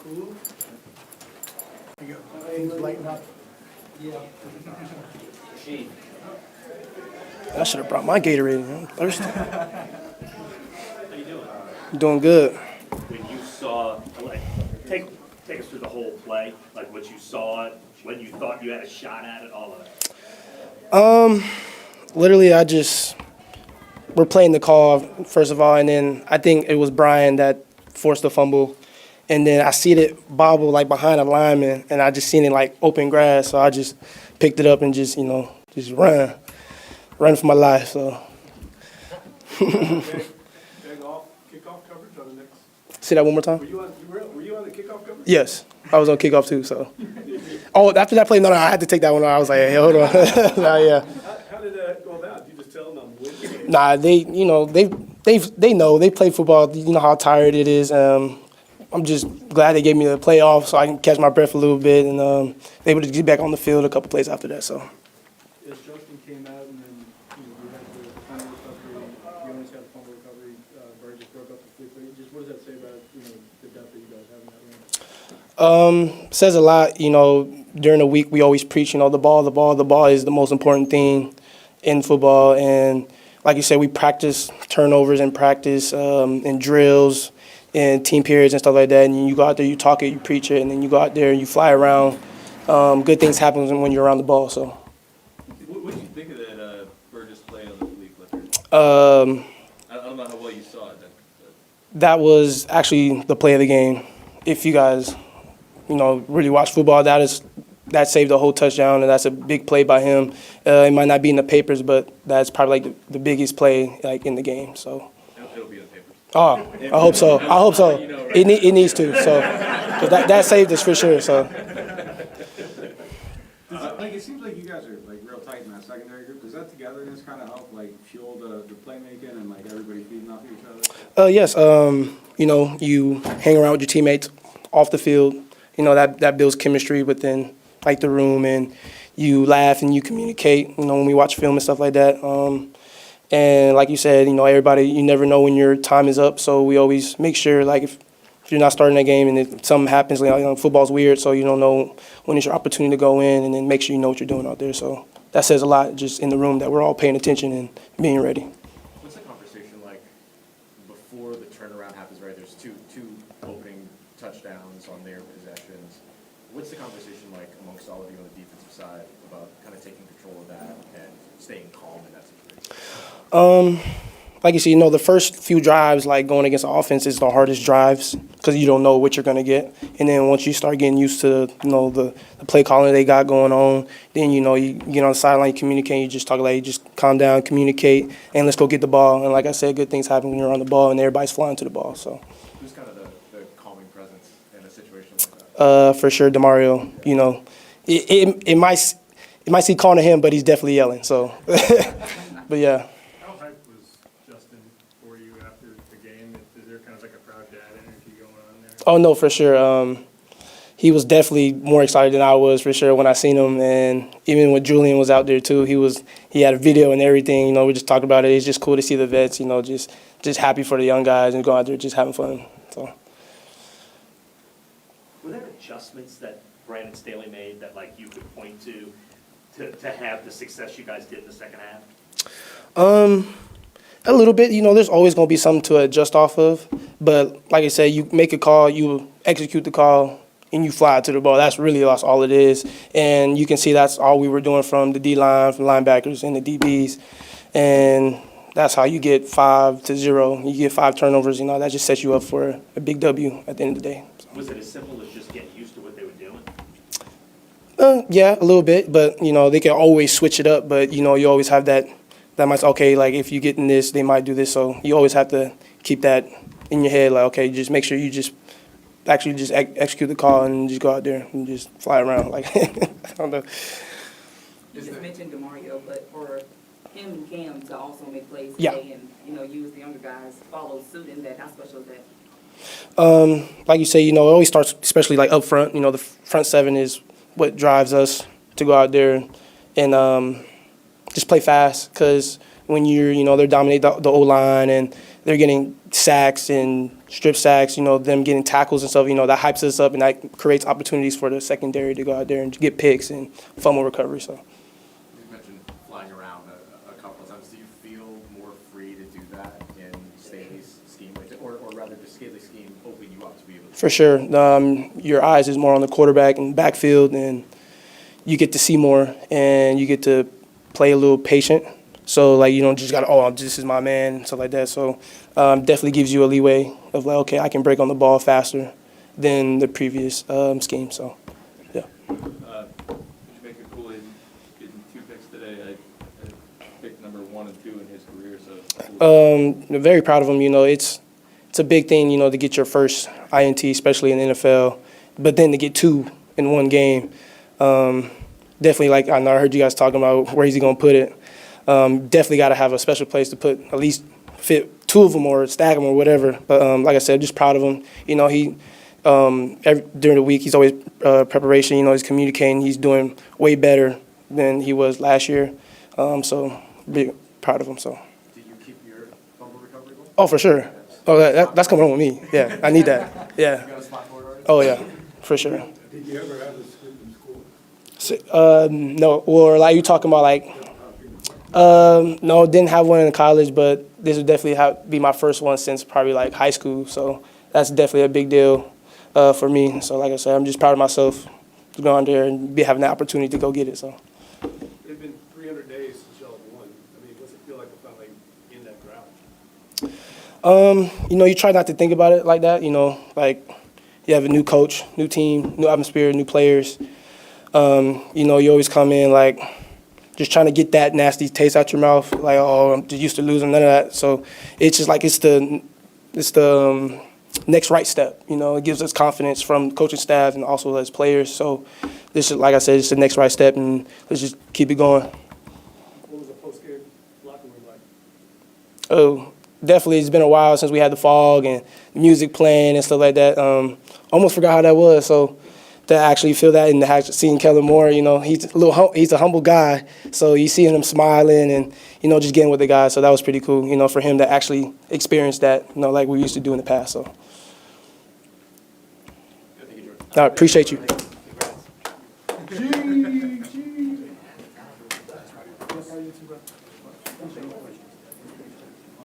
Cool. There you go. Things lighten up. Yeah. I should have brought my Gatorade. I'm thirsty. How you doing? Doing good. When you saw, like, take us through the whole play, like what you saw, when you thought you had a shot at it, all of it. Literally, we're playing the call, first of all, and then I think it was Brian that forced the fumble. And then I seen it bobble, like, behind a lineman, and I just seen it, like, open grass. So I just picked it up and just run for my life, so. Beg off kickoff coverage on the next. Say that one more time? Were you on the kickoff coverage? Yes, I was on kickoff too, so. Oh, after that play, no, I had to take that one. I was like, hey, hold on. Nah, yeah. How did that go about? Did you just tell them I'm winning? Nah, they know. They play football. You know how tired it is. I'm just glad they gave me the playoff so I can catch my breath a little bit and able to get back on the field a couple plays after that. So. As Justin came out and then we had the fumble recovery, you almost had a fumble recovery, Bird just broke up the flick. Just what does that say about the depth that you guys have in that room? Says a lot. During the week we always preach. The ball is the most important thing in football. And like you said, we practice turnovers and practice and drills and team periods and stuff like that. And you go out there, you talk it, you preach it, and then you go out there and you fly around. Good things happen when you're around the ball. So. What did you think of that Burgess play on the flea flicker? I don't know how well you saw it. That was actually the play of the game. If you guys, really watch football, that saved the whole touchdown, and that's a big play by him. It might not be in the papers, but that's probably like the biggest play in the game. So. It'll be in the papers. Oh, I hope so. It needs to. So, 'cause that saved us for sure. So. It seems like you guys are real tight in that secondary group. Does that togetherness kind of help fuel the playmaking and everybody feeding off each other? Yes. You hang around with your teammates off the field. That builds chemistry within the room, and you laugh and you communicate. When we watch film and stuff like that. And like you said, everybody, you never know when your time is up. So we always make sure if you're not starting that game and if something happens, football's weird, so you don't know when it's your opportunity to go in, and then make sure you know what you're doing out there. So that says a lot just in the room that we're all paying attention and being ready. What's the conversation like before the turnaround happens, right? There's two opening touchdowns on their possessions. What's the conversation like amongst all of you on the defensive side about kind of taking control of that and staying calm in that situation? Like you see, the first few drives, going against the offense, is the hardest drives because you don't know what you're going to get. And then once you start getting used to, the play calling they got going on, then, you get on the sideline, you communicate, you just talk you just calm down, communicate, and let's go get the ball. And like I said, good things happen when you're on the ball and everybody's flying to the ball. So. Who's kind of the calming presence in a situation like that? For sure, DeMario. It might seem calm to him, but he's definitely yelling. So, but yeah. How hyped was Justin for you after the game? Is there kind of like a proud dad energy going on there? Oh, no, for sure. He was definitely more excited than I was, for sure, when I seen him. And even when Julian was out there, too, he had a video and everything. We just talked about it. It's just cool to see the vets, just happy for the young guys and going out there just having fun. So. Were there adjustments that Brandon Staley made that you could point to have the success you guys did in the second half? A little bit. There's always going to be something to adjust off of. But like I said, you make a call, you execute the call, and you fly to the ball. That's all it is. And you can see that's all we were doing from the D-line, from linebackers and the DBs. And that's how you get 5-0. You get 5 turnovers. That just sets you up for a big W at the end of the day. Was it as simple as just getting used to what they were doing? Yeah, a little bit. But, they can always switch it up. But, you always have that might, okay, if you get in this, they might do this. So you always have to keep that in your head, okay, just make sure you just actually just execute the call and just go out there and just fly around. I don't know. You just mentioned DeMario, but for him and Cam to also make plays Yeah. today and, you as the younger guys follow suit in that, how special is that? Like you say, it always starts, especially up front. The front seven is what drives us to go out there and just play fast, because when they're dominate the O-line and they're getting sacks and strip sacks, them getting tackles and stuff, that hypes us up and that creates opportunities for the secondary to go out there and get picks and fumble recovery. So. You mentioned flying around a couple of times. Do you feel more free to do that in Staley's scheme, or rather, does Staley's scheme open you up to be able to? For sure. Your eyes is more on the quarterback and backfield, and you get to see more, and you get to play a little patient. So, like, you don't just got to, oh, this is my man, and stuff like that. So, definitely gives you a leeway of, like, okay, I can break on the ball faster than the previous scheme. So, yeah. Did you make a Kool-Aid getting 2 picks today? I picked number 1 and 2 in his career, so. I'm very proud of him. It's a big thing, to get your first INT, especially in the NFL, but then to get 2 in one game. Definitely, like, I know I heard you guys talking about where is he going to put it. Definitely got to have a special place to put at least fit 2 of them or stack them or whatever. But like I said, just proud of him. He during the week he's always preparation. He's communicating. He's doing way better than he was last year. So big proud of him. So. Did you keep your fumble recovery goal? Oh, for sure. Oh, that's coming on with me. Yeah, I need that. Yeah. You got a spot for it already? Oh yeah, for sure. Did you ever have a sleep in school? No, or like you talking about like. No, didn't have one in college, but this would definitely be my first one since probably like high school. So that's definitely a big deal for me. So like I said, I'm just proud of myself to go on there and having the opportunity to go get it. So. It's been 300 days since y'all won. I mean, what's it feel like to finally in that drought? You try not to think about it like that. Like you have a new coach, new team, new atmosphere, new players. You always come in like. Just trying to get that nasty taste out your mouth, like, oh, I'm just used to losing, none of that. So it's just like it's the next right step. It gives us confidence from coaching staff and also as players. So this is, like I said, it's the next right step, and let's just keep it going. What was the post-game locker room like? Oh, definitely. It's been a while since we had the fog and music playing and stuff like that. Almost forgot how that was. So. To actually feel that and seeing Kellen Moore, he's a humble guy. So you see him smiling and, just getting with the guys. So that was pretty cool, for him to actually experience that, like we used to do in the past. So I appreciate you.